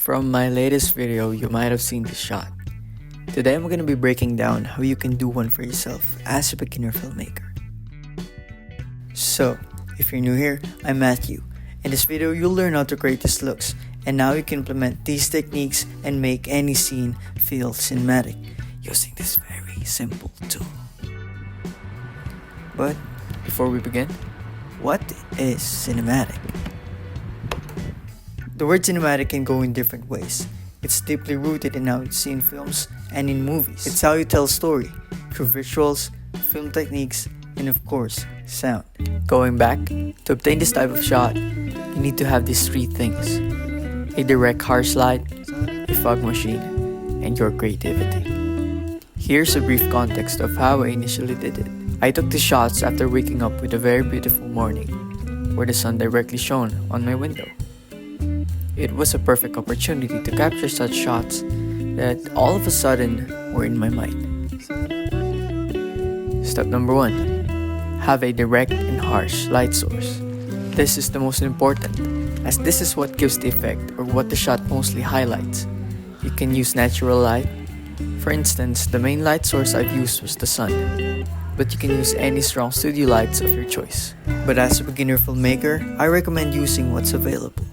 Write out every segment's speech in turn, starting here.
From my latest video, you might have seen this shot. Today I'm going to be breaking down how you can do one for yourself as a beginner filmmaker. So, if you're new here, I'm Mathheuw. In this video, you'll learn how to create these looks, and now you can implement these techniques and make any scene feel cinematic using this very simple tool. But before we begin, what is cinematic? The word cinematic can go in different ways. It's deeply rooted in how it's seen in films and in movies. It's how you tell a story, through visuals, film techniques, and of course, sound. Going back, to obtain this type of shot, you need to have these three things: a direct harsh light, a fog machine, and your creativity. Here's a brief context of how I initially did it. I took the shots after waking up with a very beautiful morning, where the sun directly shone on my window. It was a perfect opportunity to capture such shots that all of a sudden were in my mind. Step number 1. Have a direct and harsh light source. This is the most important, as this is what gives the effect or what the shot mostly highlights. You can use natural light. For instance, the main light source I've used was the sun, but you can use any strong studio lights of your choice. But as a beginner filmmaker, I recommend using what's available.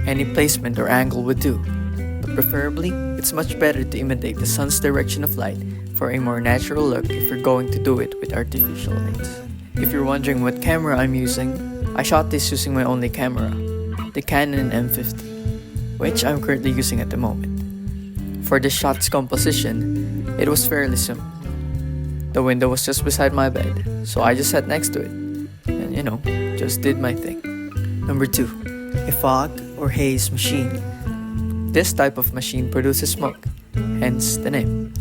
Any placement or angle would do, but preferably, it's much better to imitate the sun's direction of light for a more natural look if you're going to do it with artificial lights. If you're wondering what camera I'm using, I shot this using my only camera, the Canon M50, which I'm currently using at the moment. For the shot's composition, it was fairly simple. The window was just beside my bed, so I just sat next to it, and just did my thing. Number 2. A fog or haze machine. This type of machine produces smoke, hence the name.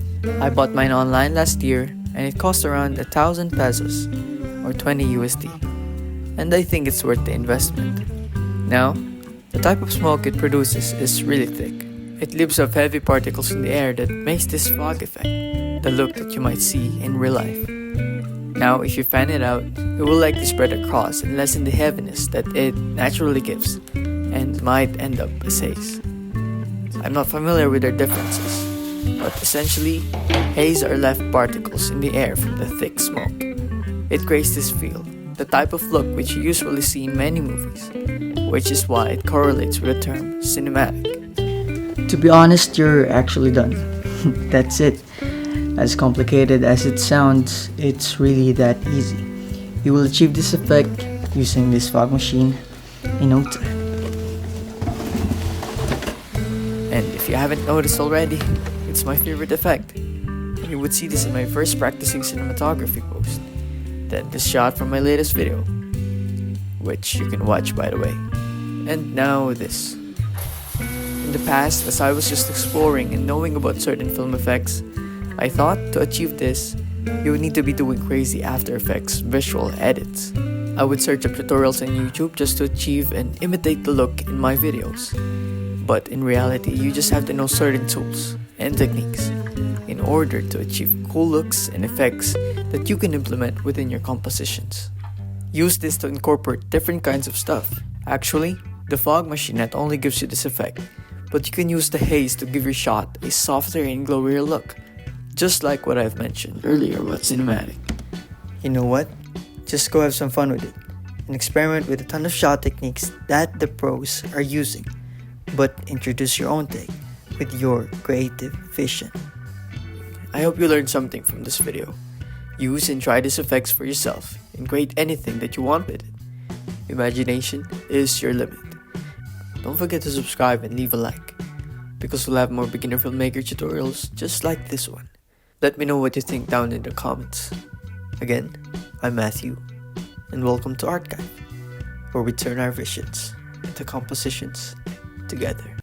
I bought mine online last year and it cost around 1,000 pesos or 20 USD, and I think it's worth the investment. Now, the type of smoke it produces is really thick. It leaves off heavy particles in the air that makes this fog effect, the look that you might see in real life. Now, if you fan it out, it will likely spread across and lessen the heaviness that it naturally gives, and might end up as haze. I'm not familiar with their differences, but essentially, haze are left particles in the air from the thick smoke. It creates this feel, the type of look which you usually see in many movies, which is why it correlates with the term cinematic. To be honest, you're actually done. That's it. As complicated as it sounds, it's really that easy. You will achieve this effect using this fog machine in no time. And if you haven't noticed already, it's my favorite effect. You would see this in my first practicing cinematography post. Then this shot from my latest video, which you can watch by the way. And now this. In the past, as I was just exploring and knowing about certain film effects, I thought to achieve this, you would need to be doing crazy After Effects visual edits. I would search up tutorials on YouTube just to achieve and imitate the look in my videos. But in reality, you just have to know certain tools and techniques in order to achieve cool looks and effects that you can implement within your compositions. Use this to incorporate different kinds of stuff. Actually, the fog machine not only gives you this effect, but you can use the haze to give your shot a softer and glowier look. Just like what I've mentioned earlier about cinematic. You know what? Just go have some fun with it and experiment with a ton of shot techniques that the pros are using, but introduce your own take with your creative vision. I hope you learned something from this video. Use and try these effects for yourself and create anything that you want with it. Imagination is your limit. Don't forget to subscribe and leave a like, because we'll have more beginner filmmaker tutorials just like this one. Let me know what you think down in the comments. Again, I'm Mathheuw, and welcome to Artchive, where we turn our visions into compositions together.